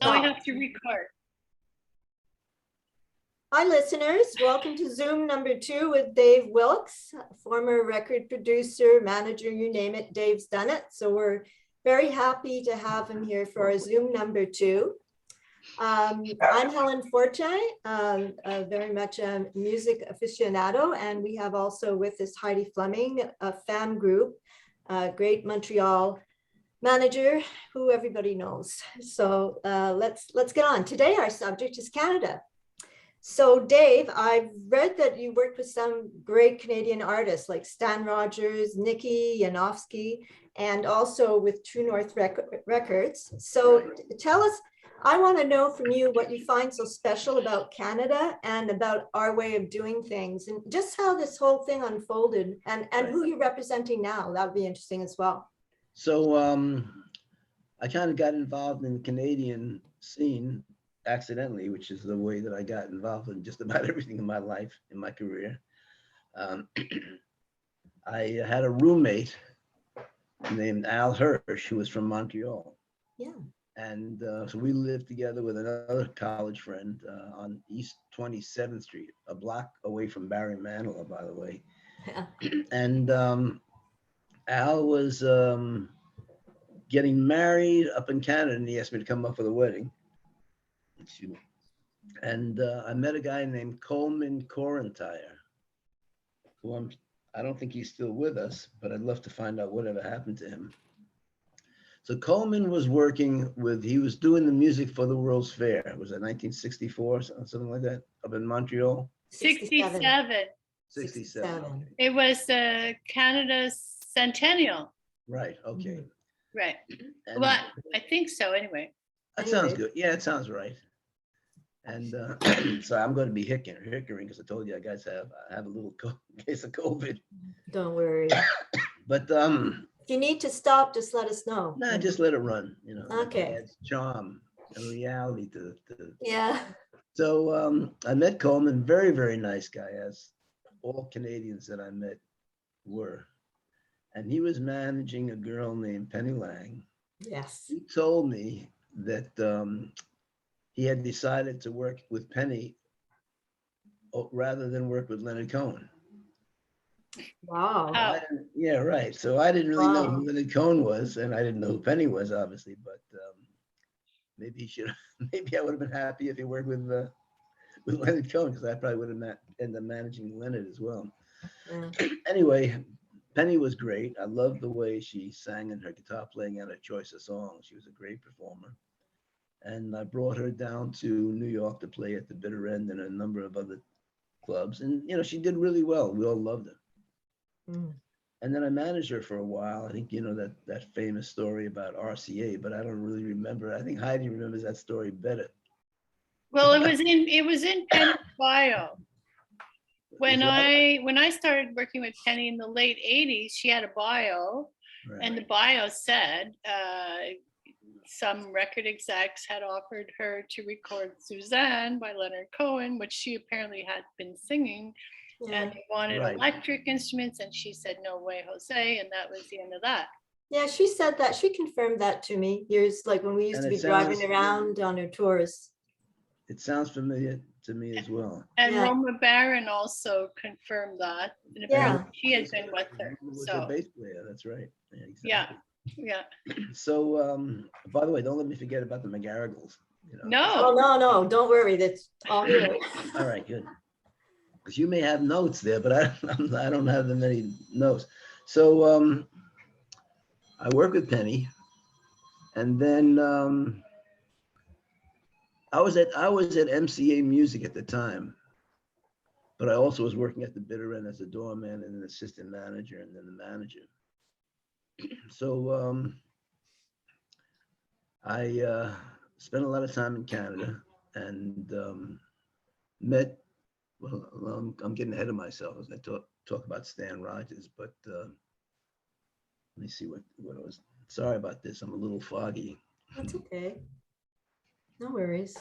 Now I have to record. Hi, listeners. Welcome to Zoom number 2 with Dave Wilkes, former record producer, manager, you name it. Dave's done it. So we're very happy to have him here for our Zoom number 2. I'm Helen Forte, very much a music aficionado, and we have also with us Heidi Fleming Famgroup, great Montreal manager who everybody knows. So let's get on. Today our subject is Canada. So Dave, I've read that you worked with some great Canadian artists like Stan Rogers, Nikki Yanofsky, and also with True North Records. So tell us, I want to know from you what you find so special about Canada and about our way of doing things, and just how this whole thing unfolded, and who you're representing now. That would be interesting as well. So I kind of got involved in the Canadian scene accidentally, which is the way that I got involved in just about everything in my life, in my career. I had a roommate named Al Hirsch, who was from Montreal. Yeah. And so we lived together with another college friend on East 27th Street, a block away from Barry Manilow, by the way. Yeah. And Al was getting married up in Canada, and he asked me to come up for the wedding. And I met a guy named Coleman Corentire, who I don't think he's still with us, but I'd love to find out whatever happened to him. So Coleman was he was doing the music for the World's Fair. Was it 1964, something like that, up in Montreal? 67. 67. It was Canada's centennial. Right, okay. Right. And Well, I think so anyway. that sounds good. Yeah, it sounds right. And so I'm going to be hickering because I told you I have a little case of COVID. Don't worry. But if you need to stop, just let us know. nah, just let it run. Okay. It adds charm and reality to. Yeah. So I met Coleman, very, very nice guy, as all Canadians that I met were. And he was managing a girl named Penny Lang. Yes. He told me that he had decided to work with Penny rather than work with Leonard Cohen. Wow. Yeah, right. So I didn't really know who Leonard Cohen was, and I didn't know who Penny was, obviously. But maybe I would have been happy if he worked with Leonard Cohen, because I probably would have ended up managing Leonard as well. Yeah. Anyway, Penny was great. I loved the way she sang and her guitar playing and her choice of songs. She was a great performer. And I brought her down to New York to play at the Bitter End and a number of other clubs. And, she did really well. We all loved her. And then I managed her for a while. I think, that famous story about RCA, but I don't really remember. I think Heidi remembers that story better. Well, it was in Penny's bio. When I started working with Penny in the late 80s, she had a bio, right. And the bio said some record execs had offered her to record Suzanne by Leonard Cohen, which she apparently had been singing, and they wanted electric instruments, and she said, no way, Jose, and that was the end of that. Yeah, she said that. She confirmed that to me years, like when we used to be driving around on her tours. It sounds familiar to me as well. And Roma Barron also confirmed that. And she had been with her. Was a bass player, that's right. Yeah, exactly. Yeah. So, by the way, don't let me forget about the McGarrigles. No. Oh, no, don't worry. That's all here. All right, good. Because you may have notes there, but I don't have that many notes. So I work with Penny, and then I was at MCA Music at the time, but I also was working at the Bitter End as a doorman and an assistant manager and then the manager. So I spent a lot of time in Canada and met, well, I'm getting ahead of myself as I talk about Stan Rogers, but let me see what it was. Sorry about this, I'm a little foggy. That's okay. No worries.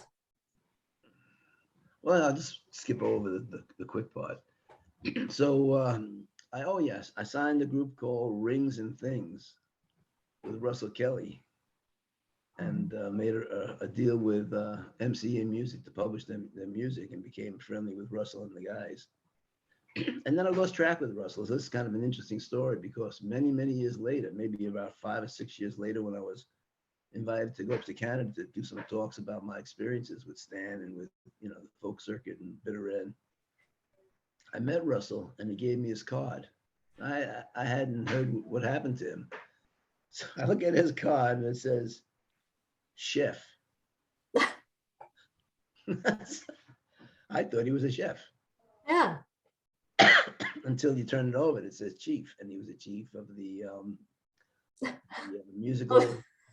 Well, I'll just skip over the quick part. So I signed a group called Rings and Things with Russell Kelly. and made a deal with MCA Music to publish their music, and became friendly with Russell and the guys. And then I lost track with Russell. So this is kind of an interesting story, because many, many years later, maybe about 5 or 6 years later, when I was invited to go up to Canada to do some talks about my experiences with Stan and with, the folk circuit and Bitter End, I met Russell and he gave me his card. I hadn't heard what happened to him. So I look at his card and it says, chef. I thought he was a chef. Yeah. Until you turn it over, it says chief, and he was a chief of the musical.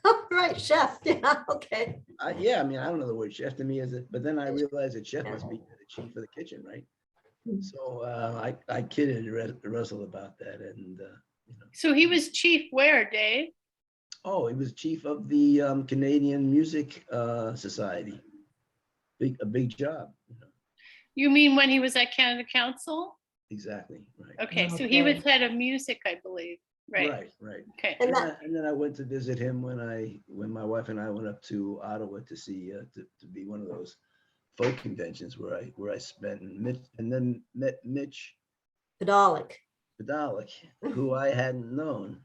Oh, right, chef. Yeah, okay. Yeah, I mean, I don't know the word chef to me as but then I realized that chef must be the chief of the kitchen, right? So I kidded Russell about that, and So he was chief where, Dave? Oh, he was chief of the Canadian Music Society. A big job. You mean when he was at Canada Council? Exactly, right. Okay, so he was head of music, I believe, right? Right. Okay. And then I went to visit him when my wife and I went up to Ottawa to see to be one of those folk conventions where I spent and then met Mitch Podolick, who I hadn't known,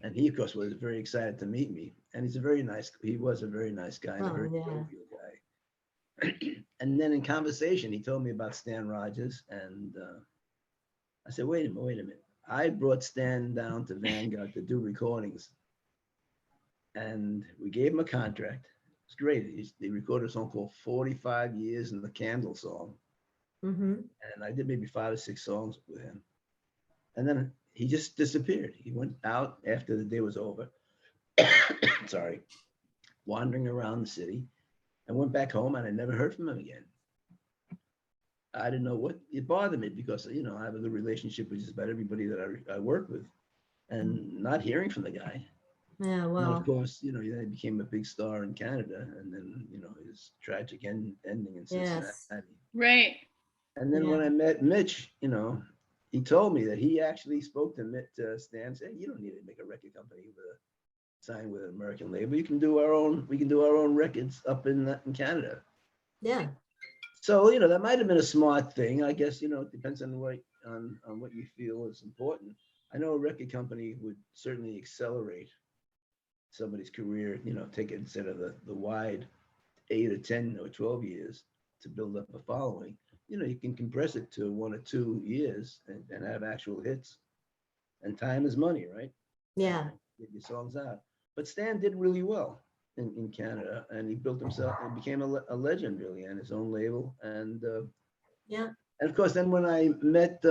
and he of course was very excited to meet me. And he was a very nice guy and a very jovial guy. And then in conversation, he told me about Stan Rogers, and I said, wait a minute. I brought Stan down to Vanguard to do recordings, and we gave him a contract. It's great. They recorded a song called 45 Years in the Candle Song. And I did maybe 5 or 6 songs with him. And then he just disappeared. He went out after the day was over, sorry, wandering around the city, and went back home, and I never heard from him again. I didn't know what, it bothered me because, I have a good relationship with just about everybody that I work with, and not hearing from the guy. Yeah, well. And of course, then he became a big star in Canada, and then, his tragic ending in Cincinnati. Yes. Right. And then when I met Mitch, he told me that he actually spoke to Stan, said, you don't need to make a record company sign with an American label. We can do our own records up in Canada. Yeah. So, that might have been a smart thing. I guess, it depends on what you feel is important. I know a record company would certainly accelerate somebody's career, take it instead of the wide 8 or 10 or 12 years to build up a following. You can compress it to 1 or 2 years and have actual hits. And time is money, right? Yeah. Get your songs out. But Stan did really well in Canada, and he built himself and became a legend, really, and his own label. And yeah. And of course, then when I met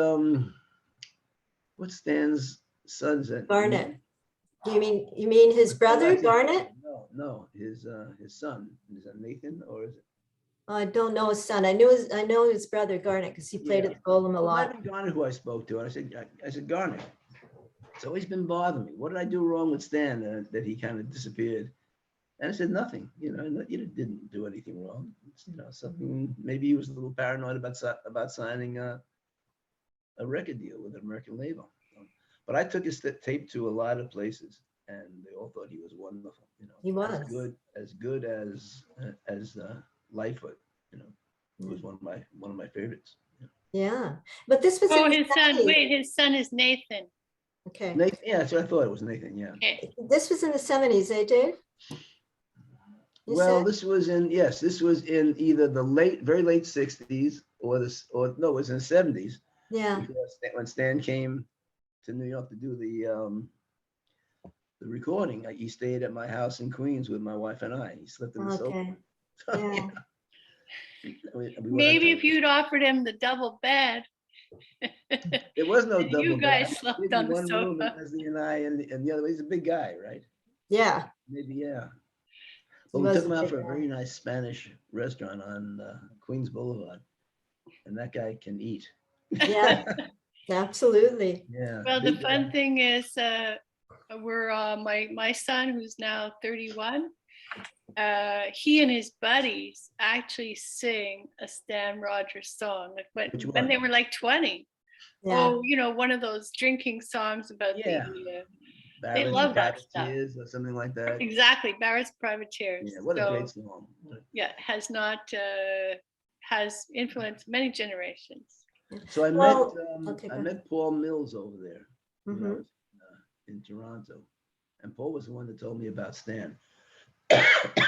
what's Stan's son's at? Garnet. You mean his brother, Garnet? No, his son. Is that Nathan or is it? I don't know his son. I know his brother Garnet because he played at the Golem a lot. It might be Garnet who I spoke to, and I said Garnet, it's always been bothering me. What did I do wrong with Stan that he kind of disappeared? And I said nothing. You didn't do anything wrong. It's, something. Maybe he was a little paranoid about signing a record deal with an American label. But I took his tape to a lot of places, and they all thought he was wonderful. He was as good as Lightfoot. It was one of my favorites. Yeah, but this was his son. Wait, his son is Nathan. Okay. Nathan, yeah, that's what I thought it was, Nathan. Yeah. Okay. This was in the 70s, eh, Dave? This was in either the very late 60s or it was in the 70s. Yeah. When Stan came to New York to do the recording, he stayed at my house in Queens with my wife and I. He slept in the sofa. So, yeah. Maybe if you'd offered him the double bed. There was no double you guys bed. slept on the sofa. Leslie and I and the other. He's a big guy, right? Yeah. Maybe, yeah. But we took him out for a very nice Spanish restaurant on Queens Boulevard, and that guy can eat. Yeah, absolutely. Yeah. Well, the fun thing is, we're my son, who's now 31. He and his buddies actually sing a Stan Rogers song when they were like 20. Yeah. Oh, one of those drinking songs about Barrett's love that stuff. Privateers or something like that. Exactly, Barrett's Privateers. Yeah, what a So, great song. yeah, has influenced many generations. So I Well, met okay, I go met Paul Mills over there when I Mhm. was in Toronto, and Paul was the one that told me about Stan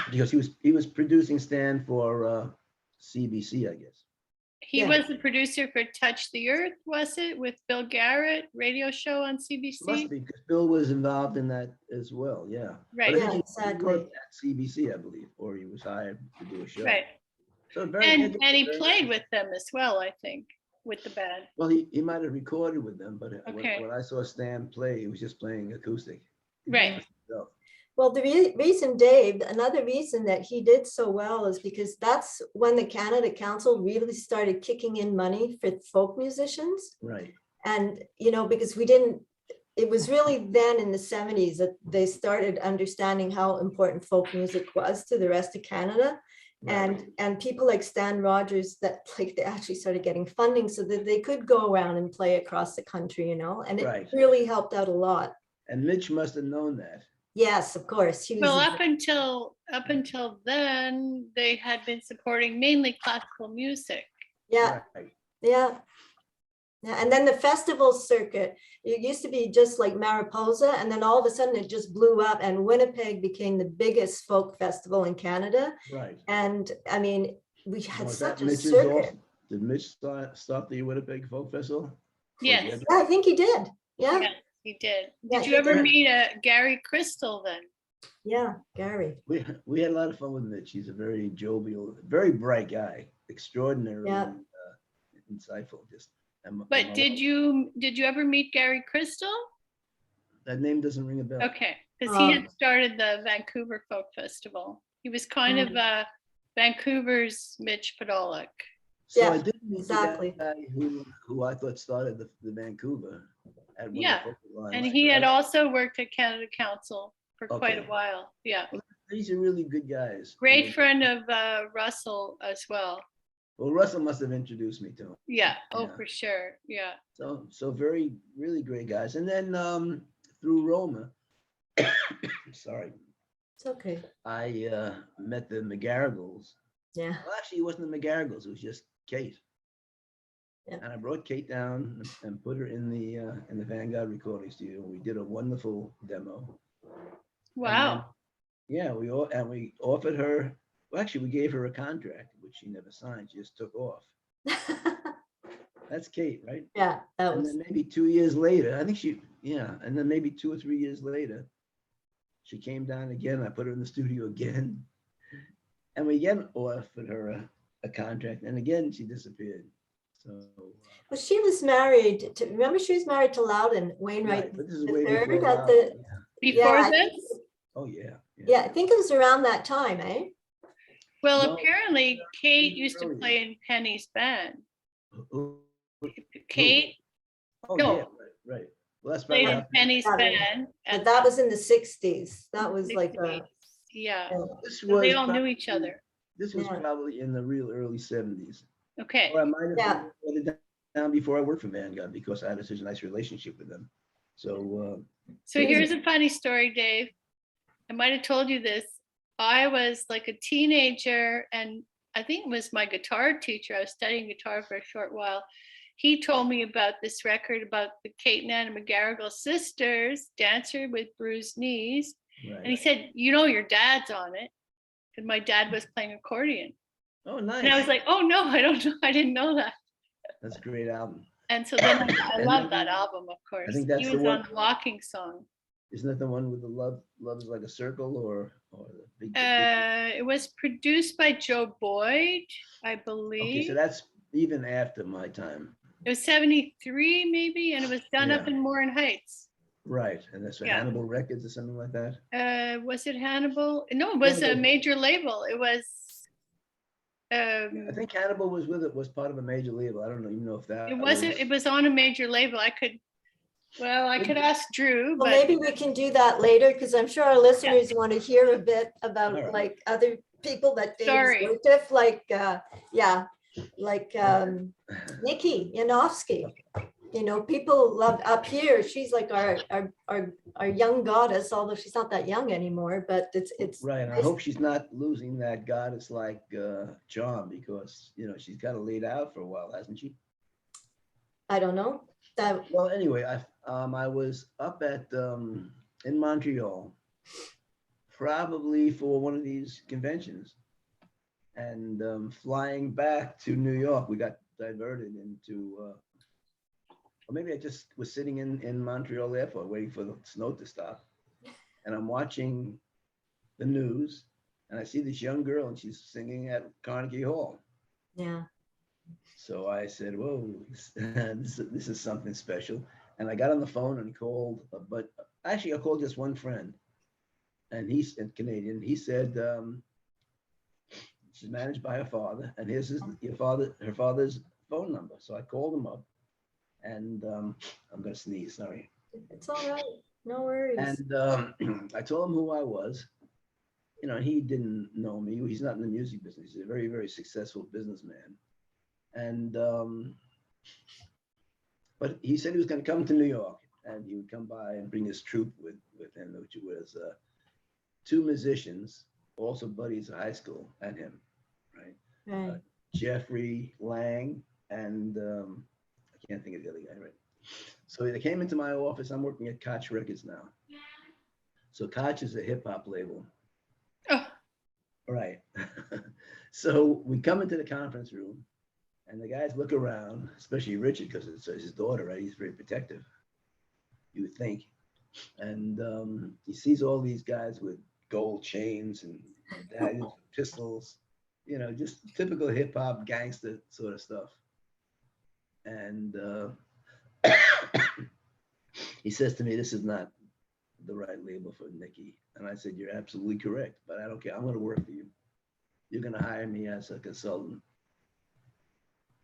because he was producing Stan for CBC, I guess. He Yeah. was the producer for Touch the Earth, was it, with Bill Garrett, radio show on Must CBC? be because Bill was involved in that as well. Yeah. Right. But I think Yeah, he exactly. worked at CBC, I believe, or he was hired to do a show. Right. So very And interesting, he very played interesting. with them as well, I think, with the band. Well, he might have recorded with them, but Okay. when I saw Stan play, he was just playing acoustic. Right. So, Well, the reason, Dave, another reason that he did so well is because that's when the Canada Council really started kicking in money for folk musicians. right. And, because it was really then in the 70s that they started understanding how important folk music was to the rest of Canada. Right. And people like Stan Rogers that they actually started getting funding so that they could go around and play across the country, and it Right. really helped out a lot. And Mitch must have known that. Yes, of course. He was Well, up until then, they had been supporting mainly classical music. yeah, Right. yeah. Yeah, and then the festival circuit, it used to be just like Mariposa, and then all of a sudden it just blew up, and Winnipeg became the biggest folk festival in Canada. Right. And I mean, we Now, had is such that a Mitch's circuit. also? Did Mitch start the Winnipeg Folk Festival? Or Yes. the other- Yeah, I think he did. Yeah, Yes, he did. Yeah, Did you he ever did. meet Gary Crystal then? yeah, Gary. We had a lot of fun with Mitch. He's a very jovial, very bright guy, extraordinarily Yeah. insightful. Just. But did you ever meet Gary Crystal? That name doesn't ring a bell. Okay, because he had started the Vancouver Folk Festival. He was kind of Vancouver's Mitch Podolak. So Yeah, I did meet exactly. the guy who I thought started the Vancouver at one Yeah, of the focal lines. And he had also worked at Canada Council for quite a Okay. while. Yeah, These are really good guys. I great mean, friend of Russell as well. Well, Russell must have introduced me to him. Yeah, oh, Yeah. for sure. Yeah. So very, really great guys. And then through Roma, sorry, It's okay. I met the McGarrigles. Yeah. Well, actually, it wasn't the McGarrigles. It was just Kate. Yeah. And I brought Kate down and put her in the Vanguard recording studio. We did a wonderful demo. Wow. Yeah, we offered her. Well, actually, we gave her a contract, which she never signed. She just took off. That's Kate, right? Yeah, that And was. then maybe 2 years later, and then maybe 2 or 3 years later, she came down again. I put her in the studio again. And we again offered her a contract. And again, she disappeared. So. Well, she was married to. Remember, she was married to Loudon Wainwright Right, but this is the way third before at now. the. Before Yeah, this? Oh, yeah. Yeah, I think it was around that time, eh? Well, No, apparently Kate even used to earlier. play in Penny's band. Who- Kate Oh, No. yeah, right. Well, that's played probably in how- Penny's Yeah, band. But and that was in the 60s. That was like a. 60s. Yeah, this so was they all knew each probably- other. This was Yeah. probably in the real early 70s. Okay, Or I might have Yeah. put it down before I worked for Vanguard because I had such a nice relationship with them. So so here's a funny story, Dave. I might have told you this. I was like a teenager, and I think it was my guitar teacher. I was studying guitar for a short while. He told me about this record about the Kate and Anna McGarrigle sisters, Dancer with Bruised Knees. right. And he said, your dad's on it. And my dad was playing accordion. Oh, nice. And I was like, oh no, I don't know. I didn't know that. That's a great album. And so then I And love then- that album, of course. think that's He the was one- on the Walking Song. Isn't that the one with the love is like a circle or the big? It was produced by Joe Boyd, I Okay, believe. so that's even after my time. It was 73 maybe, and it was done up Yeah. in Warren Heights. Right, and that's for Yeah. Hannibal Records or something like that. Was it Hannibal? No, it was a Hannibal. major label. It was, I think Hannibal was part of a major label. I don't even know if that. it was on a major label. I could ask Drew, Well, but maybe we can do that later because I'm sure our listeners want to hear a bit about All right. like other people that Dave's Sorry. worked with, like Nikki Yanofsky. you know, people love up here. She's like our young goddess, although she's not that young anymore, but it's Right. I hope she's not losing that goddess like charm, because, you know, she's got it laid out for a while, hasn't she? I don't know. That Well, anyway, I was up at in Montreal, probably for one of these conventions, and flying back to New York, we got diverted into, or maybe I just was sitting in Montreal airport waiting for the snow to stop, and I'm watching the news, and I see this young girl, and she's singing at Carnegie Hall. yeah. So I said, "Whoa, this is something special." And I got on the phone and called, but actually I called just one friend, and he's a Canadian. He said she's managed by her father, and here's her father's phone number. So I called him up, and I'm gonna sneeze, sorry. It's all right. No worries. And I told him who I was. You know, he didn't know me. He's not in the music business. He's a very, very successful businessman. And but he said he was going to come to New York, and he would come by and bring his troupe with him, which was two musicians, also buddies of high school, and him, right? Right. Jeffrey Lang and I can't think of the other guy, right? So they came into my office. I'm working at Koch Records now. So Koch is a hip hop label. Oh. Right. So we come into the conference room, and the guys look around, especially Richard, because it's his daughter, right? He's very protective, you would think. And he sees all these guys with gold chains and medallions, pistols, you know, just typical hip hop gangster sort of stuff. And he says to me, "This is not the right label for Nikki." And I said, "You're absolutely correct, but I don't care. I'm going to work for you. You're going to hire me as a consultant."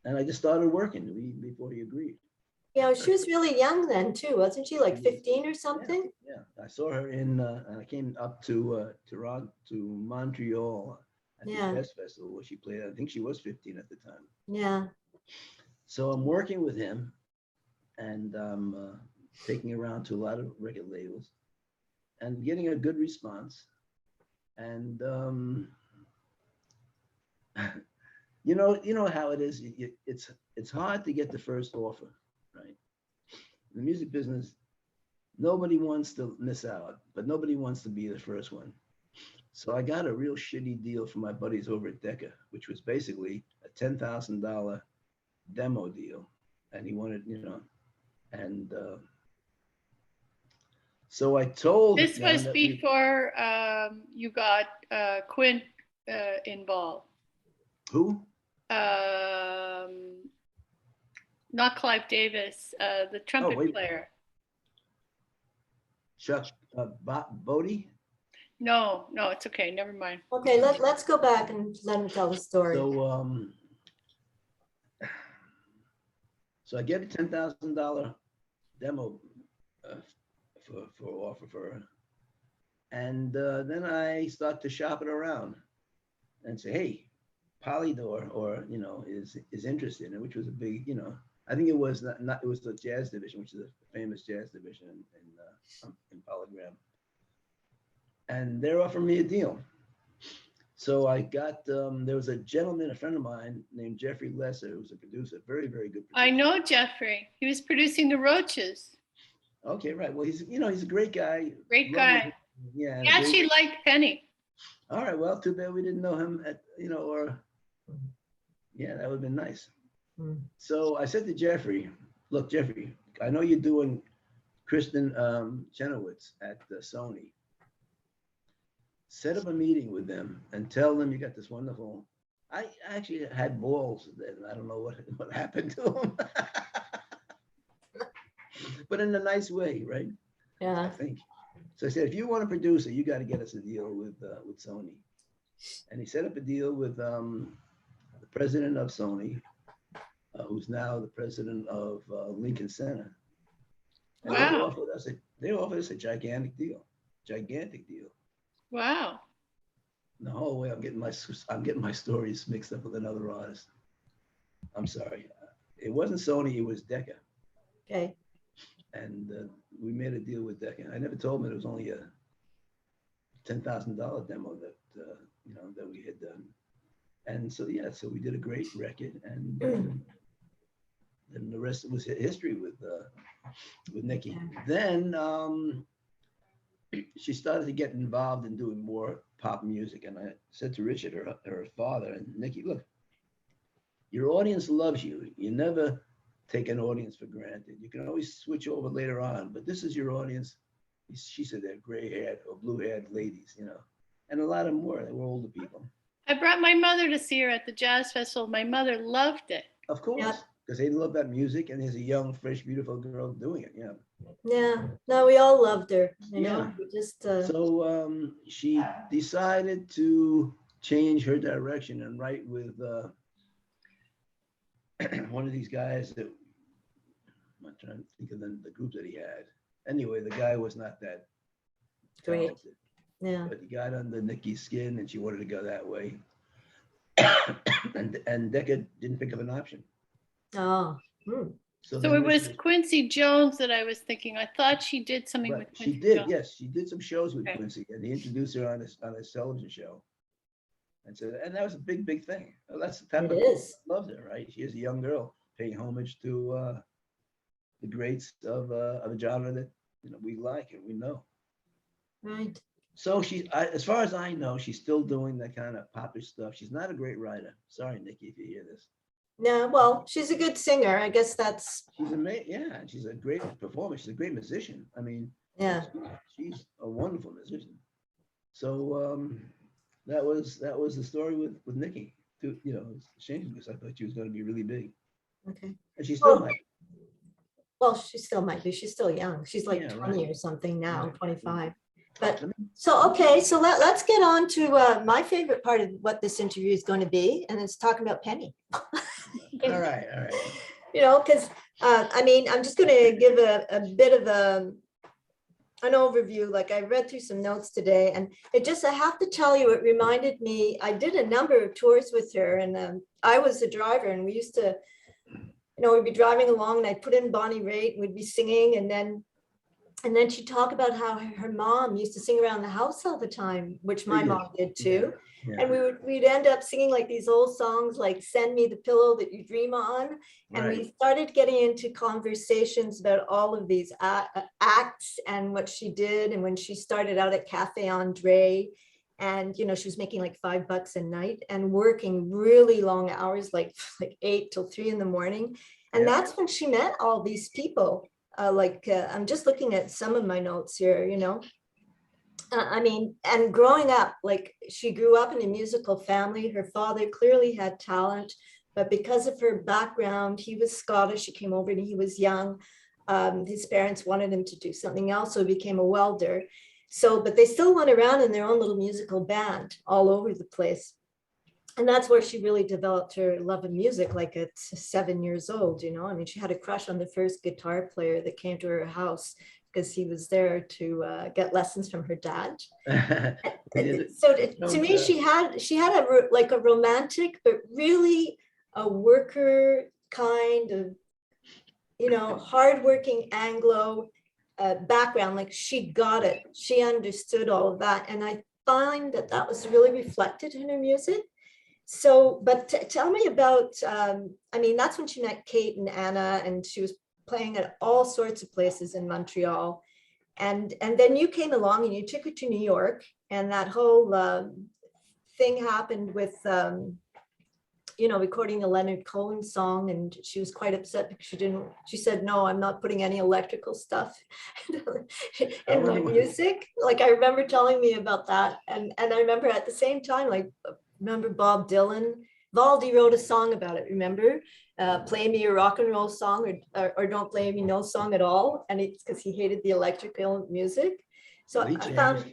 And I just started working before he agreed. Yeah, she was really young then too, wasn't she? Like 15 or something? Yeah. I saw her and I came up to Montreal at the Yeah. Jazz Festival where she played. I think she was 15 at the time. Yeah. So I'm working with him, and I'm taking her around to a lot of record labels and getting a good response. And you know how it is. It's hard to get the first offer, right? In the music business, nobody wants to miss out, but nobody wants to be the first one. So I got a real shitty deal from my buddies over at Decca, which was basically a $10,000 demo deal, and he wanted, you know, and so I told This them was that before you got Quint involved. who? Not Clive Davis, the trumpet wait. player. Chuck Bodie. No, it's okay. Never mind. Okay, let's go back and let him tell the story. So I get a $10,000 demo for offer for her, and then I start to shop it around and say, "Hey, Polydor, or you know, is interested in it," which was a big, you know, I think it was not it was the jazz division, which is a famous jazz division in Polygram, and they're offering me a deal. So I got there was a gentleman, a friend of mine named Jeffrey Lesser, who's a producer, very, very good producer. I know Jeffrey. He was producing the Roaches. Okay, right. Well, he's a great guy. Great guy. Yeah. He actually liked Penny. All right. Well, too bad we didn't know him yeah, that would have been nice. So I said to Jeffrey, "Look, Jeffrey, I know you're doing Kristen Chenoweth at Sony. Set up a meeting with them and tell them you got this wonderful." I actually had balls then. I don't know what happened to them. But in a nice way, right? Yeah. I think. So I said, "If you want to produce it, you got to get us a deal with Sony." And he set up a deal with the president of Sony, who's now the president of Lincoln Center. And Wow. they offered us a gigantic deal. Wow. The whole way I'm getting my stories mixed up with another artist. I'm sorry. It wasn't Sony, it was Decca. Okay. And we made a deal with Decca. I never told him it was only a $10,000 demo that that we had done. And so yeah, so we did a great record, and then the rest was history with Nikki. Then she started to get involved in doing more pop music, and I said to Richard, her father, and Nikki, look, your audience loves you. You never take an audience for granted. You can always switch over later on, but this is your audience. She said they're gray-haired or blue-haired ladies, and a lot of them were. They were older people. I brought my mother to see her at the jazz festival. My mother loved it. Of course, because they love that music, and there's a young, fresh, beautiful girl doing it. Yeah. Yeah. No, we all loved her. We just. So she decided to change her direction and write with one of these guys that I'm trying to think of the group that he had. Anyway, the guy was not that Great. talented. Yeah. But he got under Nikki's skin, and she wanted to go that way. and Decca didn't think of an option. Oh. So it was Quincy Jones that I was thinking. I thought she did something with Quincy She did, Jones. yes. She did some shows with Quincy, and he introduced her on his television show. And that was a big, big thing. Well, that's the type of loves her, right? She is a young girl paying homage to the greats of a genre that we like and we know. Right. So as far as I know, she's still doing that kind of popish stuff. She's not a great writer. Sorry, Nikki, if you hear this. No, well, she's a good singer. I guess that's. She's amazing. Yeah, she's a great performer. She's a great musician. I mean, yeah, she's a wonderful musician. So that was the story with Nikki. It's a shame because I thought she was going to be really big. Okay. And she still might. Well, she still might be. She's still young. She's like 20 or something now, 25. But so, okay, so let's get on to my favorite part of what this interview is going to be, and it's talking about Penny. All right. Because I mean, I'm just going to give a bit of an overview. Like I read through some notes today, and I have to tell you, it reminded me, I did a number of tours with her, and I was a driver, and we used to, we'd be driving along, and I'd put in Bonnie Raitt, and we'd be singing, and then she'd talk about how her mom used to sing around the house all the time, which my mom did too. Yeah. And we'd end up singing like these old songs like Send Me the Pillow That You Dream On. And we started getting into conversations about all of these acts and what she did. And when she started out at Cafe Andre, and she was making like $5 a night and working really long hours, like 8 till 3 in the morning. And that's when she met all these people. I'm just looking at some of my notes here, I mean, and growing up, like she grew up in a musical family. Her father clearly had talent, but because of her background, he was Scottish. She came over and he was young. His parents wanted him to do something else, so he became a welder. But they still went around in their own little musical band all over the place. And that's where she really developed her love of music, like at 7 years old, I mean, she had a crush on the first guitar player that came to her house because he was there to get lessons from her dad. So to me, she had a romantic, but really a worker kind of, hardworking Anglo background. Like she got it. She understood all of that. And I find that was really reflected in her music. So, but tell me about, I mean, that's when she met Kate and Anna, and she was playing at all sorts of places in Montreal. And then you came along and you took her to New York, and that whole thing happened with, recording the Leonard Cohen song. And she was quite upset because she said, no, I'm not putting any electrical stuff in my music. Like, I remember telling me about that. And I remember at the same time, remember Bob Dylan? Valdy wrote a song about it, remember? Play me a rock and roll song or don't play me no song at all. And it's because he hated the electrical music. So I found,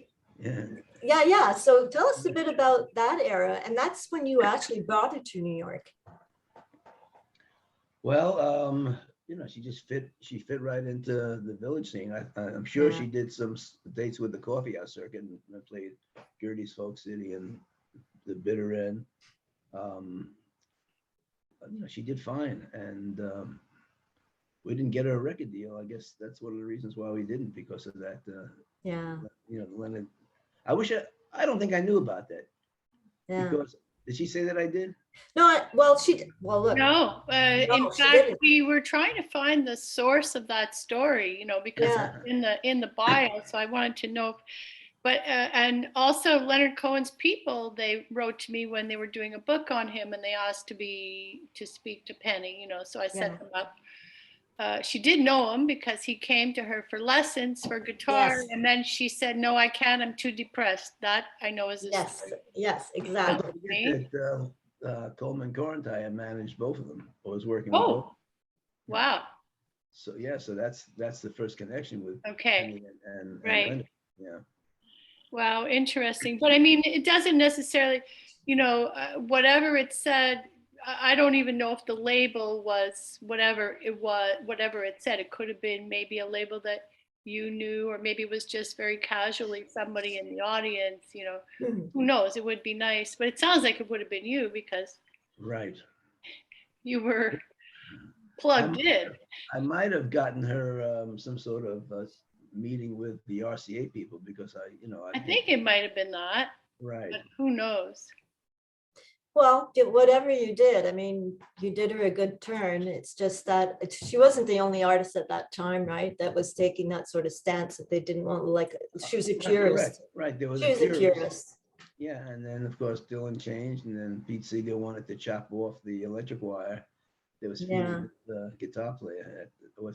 yeah. So tell us a bit about that era. And that's when you actually brought her to New York. Well, she fit right into the village scene. I'm sure she did some dates with the coffee house circuit and played Gertie's Folk City and the bitter end. She did fine, and we didn't get her a record deal. I guess that's one of the reasons why we didn't, because of that. Yeah, Leonard. I don't think I knew about that, yeah. because did she say that I did? No, well, look, No, in No, she fact, didn't. we were trying to find the source of that story, because Yeah. it's in the bio. So I wanted to know. But and also Leonard Cohen's people, they wrote to me when they were doing a book on him, and they asked to speak to Penny. So I set Yeah. them up. She did know him because he came to her for lessons for guitar, Yes. and then she said, "No, I can't. I'm too depressed." That I know is a Yes, story. yes, Don't exactly. forget that Coleman Corentine managed both of them, or was working with both. Oh, wow. So yeah, so that's the first connection with Okay. Penny and Right. Leonard. Yeah. Wow, interesting. But I mean, it doesn't necessarily, whatever it said. I don't even know if the label was whatever it said. It could have been maybe a label that you knew, or maybe it was just very casually somebody in the audience. Mhm. Who knows? It would be nice, but it sounds like it would have been you because Right. you were plugged in. I might have gotten her some sort of meeting with the RCA people, because I think it might have been that, right. but who knows? Well, whatever you did, I mean, you did her a good turn. It's just that she wasn't the only artist at that time, right? That was taking that sort of stance that they didn't want, like, she was a purist. Right. There was She was a purist. Yeah, and then of course Dylan changed, and then Pete Seeger wanted to chop off the electric wire that was Yeah. feeding the guitar player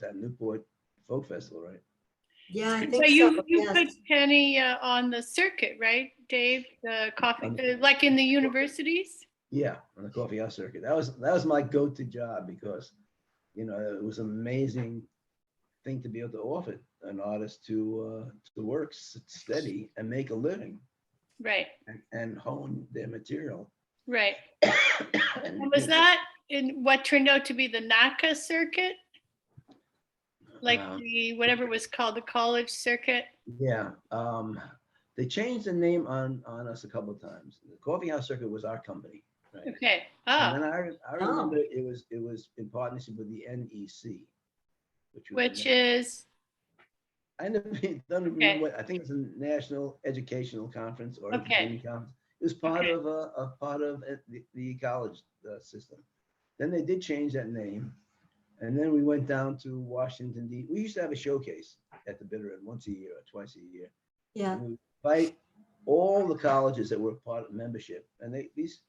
at Newport Folk Festival, right? Yeah, I think But so. you Yes. put Penny on the circuit, right, Dave? The coffee, like in the universities? Yeah, on the coffee house circuit. That was my go-to job, because it was an amazing thing to be able to offer an artist to work steady and make a living Right, and hone their material. right. And, And was that in what turned out to be the NACA circuit? Like whatever it was called, the college circuit? Yeah. They changed the name on us a couple of times. The coffee house circuit was our company. Right? Okay. And Oh, then I remember it was in partnership with the NEC, which is, I don't remember what, I think it's a National Educational Conference or Entertainment Conference. It was part of the college system. Then they did change that name, and then we went down to Washington D. We used to have a showcase at the Bitter End once a year or twice a year. Yeah. And we would invite all the colleges that were part of membership, and these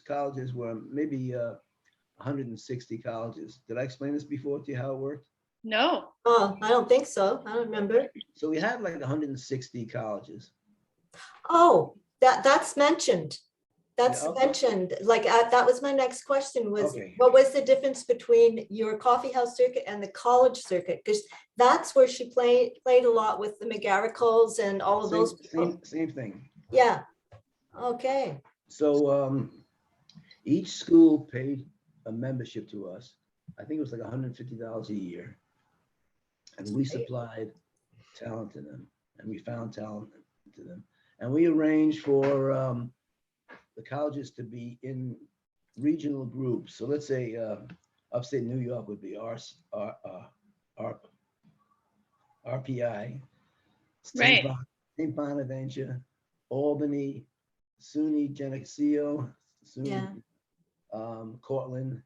colleges were maybe 160 colleges. Did I explain this before to you how it worked? no. Oh, I don't think so. I don't remember. So we had like 160 colleges. Oh, that's mentioned. That's Yeah, okay. mentioned. Like, that was my next question was, Okay. what was the difference between your coffee house circuit and the college circuit? Because that's where she played a lot with the McGarricles and all of those people. Same thing. Yeah. Okay. So each school paid a membership to us. I think it was like $150 a year. And we supplied talent to them, and we found talent to them. And we arranged for the colleges to be in regional groups. So let's say upstate New York would be RPI, Right. St. Bonaventure, Albany, SUNY Geneseo, SUNY, Cortland.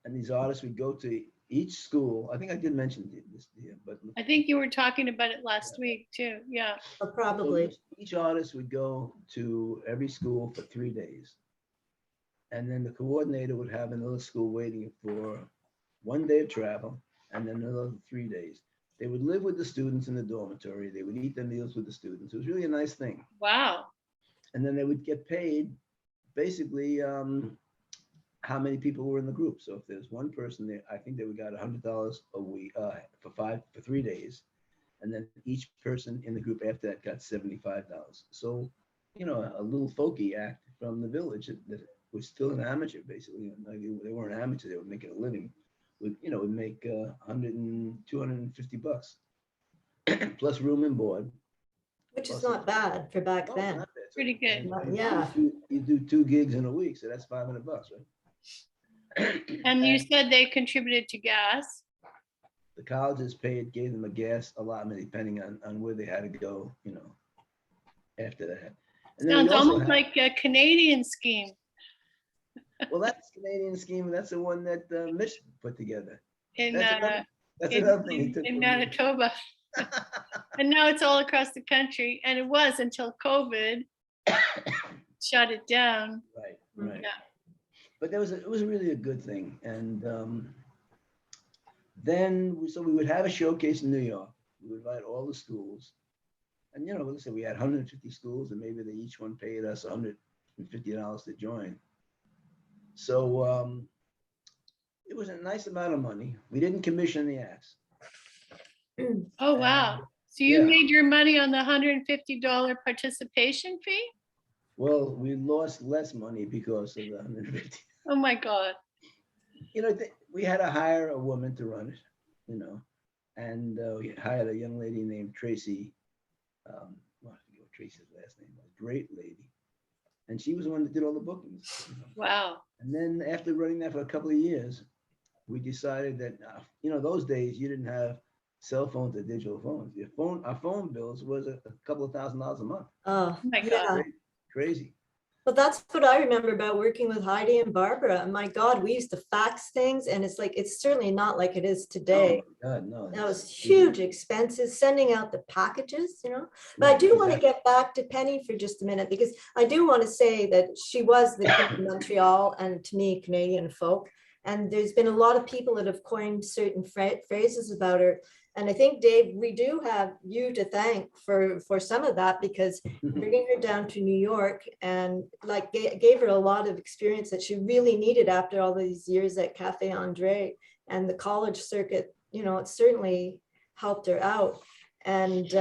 And these artists would go to each school. I think I did mention this here, but I think you were talking about it last week too. Yeah. Probably. so each artist would go to every school for 3 days. And then the coordinator would have another school waiting for 1 day of travel, and then another 3 days. They would live with the students in the dormitory. They would eat their meals with the students. It was really a nice thing. Wow. And then they would get paid basically how many people were in the group. So if there's one person there, I think they would got $100 a week for 3 days. And then each person in the group after that got $75. So, a little folky act from the village that was still an amateur, basically. They weren't amateur, they were making a living. Would make $250 plus room and board. Which is not bad for back then. Pretty good. Yeah. You do 2 gigs in a week, so that's $500, right? And you said they contributed to gas. The colleges gave them a gas allotment depending on where they had to go, you know, after that. And then we Sounds also almost like a Canadian scheme well, that's the Canadian scheme. That's the one that Mitch put together. in That's another thing he took in from me. Manitoba. And now it's all across the country. And it was until COVID shut it down. Right, right. Yeah. But it was really a good thing. And then we would have a showcase in New York. We would invite all the schools. And, you know, listen, we had 150 schools and maybe they each one paid us $150 to join. So it was a nice amount of money. We didn't commission the acts. Oh, wow. So you yeah. made your money on the $150 participation fee? Well, we lost less money because of the 150. Oh my God. You know, we had to hire a woman to run it, you know, and we hired a young lady named Tracy. Well, I forget what Tracy's last name was. Great lady. And she was the one that did all the bookings. You know? Wow. And then after running that for a couple of years, we decided that, you know, those days you didn't have cell phones or digital phones. Our phone bills was a couple of $1,000s a month. Oh, my God. Crazy. Well, that's what I remember about working with Heidi and Barbara. And my God, we used to fax things, and it's like, it's certainly not like it is today. Oh my God, no. That was huge expenses, sending out the packages, you know. But I do want to get back to Penny for just a minute, because I do want to say that she was the Queen of Montreal, and to me, Canadian folk. And there's been a lot of people that have coined certain phrases about her. And I think, Dave, we do have you to thank for some of that, because bringing her down to New York and like gave her a lot of experience that she really needed after all these years at Cafe Andre and the college circuit. You know, it certainly helped her out. And,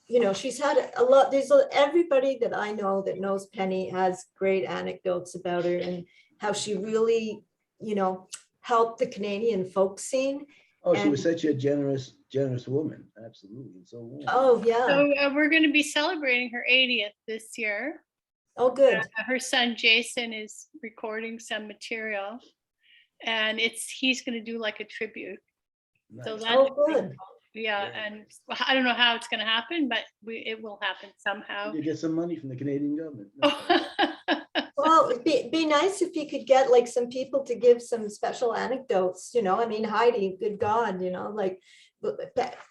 you know, she's had a lot, everybody that I know that knows Penny has great anecdotes about her and how she really, you know, helped the Canadian folk scene. Oh, she was such a generous woman. Absolutely. And so warm. Oh, yeah. So we're going to be celebrating her 80th this year. Oh, good. Her son Jason is recording some material, and he's going to do like a tribute. Nice. So Oh, good. Yeah, and I don't know how it's going to happen, but it will happen somehow. You get some money from the Canadian government. Well, it'd be nice if you could get like some people to give some special anecdotes, you know. I mean, Heidi, good God, you know, like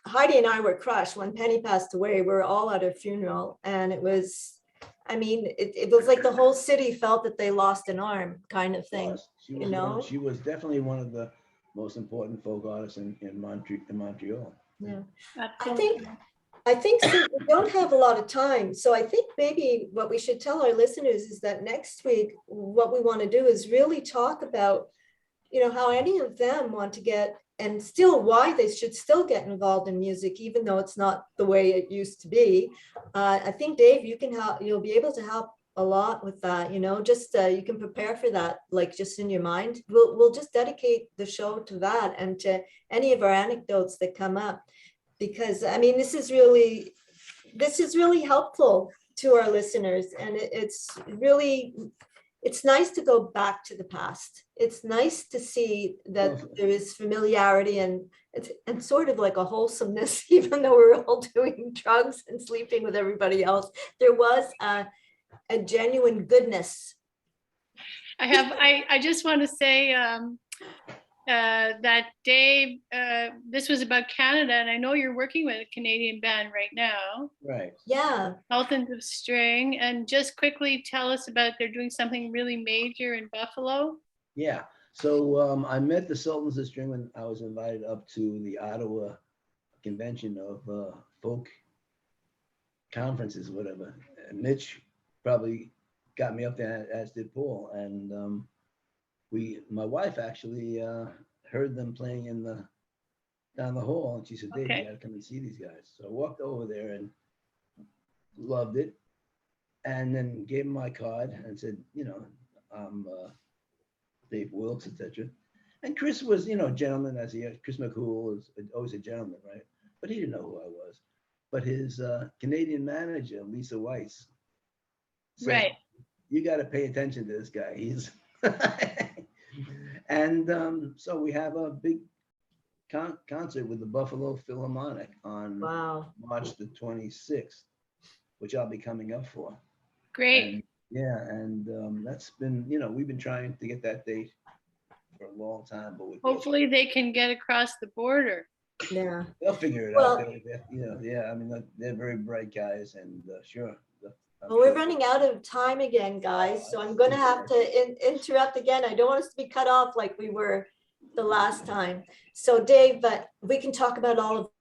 Heidi and I were crushed when Penny passed away. We were all at her funeral, and it was, I mean, it was like the whole city felt that they lost an arm kind of thing, you know. She was definitely one of the most important folk artists in Montreal. Yeah, Absolutely. I think since we don't have a lot of time, so I think maybe what we should tell our listeners is that next week, what we want to do is really talk about, you know, how any of them want to get, and still why they should still get involved in music, even though it's not the way it used to be. I think, Dave, you can help, you'll be able to help a lot with that, you know, just you can prepare for that, like just in your mind. We'll just dedicate the show to that and to any of our anecdotes that come up. Because I mean, this is really helpful to our listeners, and it's nice to go back to the past. It's nice to see that there is familiarity and sort of like a wholesomeness, even though we're all doing drugs and sleeping with everybody else. There was a genuine goodness. I just want to say that Dave, this was about Canada, and I know you're working with a Canadian band right now. Right. Yeah. Sultans of String, and just quickly tell us about, they're doing something really major in Buffalo. Yeah. So I met the Sultans of String when I was invited up to the Ottawa convention of folk conferences, whatever. And Mitch probably got me up there, as did Paul, and my wife actually heard them playing down the hall, and she said, Dave, you gotta come and see these guys. So I walked over there and loved it, and then gave him my card and said, you know, I'm Dave Wilkes, etc. And Chris was, you know, a gentleman, as he is. Chris McCool is always a gentleman, right? But he didn't know who I was. But his Canadian manager, Lisa Weiss, said, Right. You got to pay attention to this guy. He's And so we have a big concert with the Buffalo Philharmonic on Wow. March the 26th, which I'll be coming up for. Great. And yeah, and that's been, you know, we've been trying to get that date for a long time, but Hopefully they can get across the border. Yeah. they'll figure it Well- out. You know, yeah, I mean, they're very bright guys, and sure. I'm Well, we're sure- running out of time again, guys, so I'm gonna have to interrupt again. I don't want us to be cut off like we were the last time. So Dave, but we can talk about all of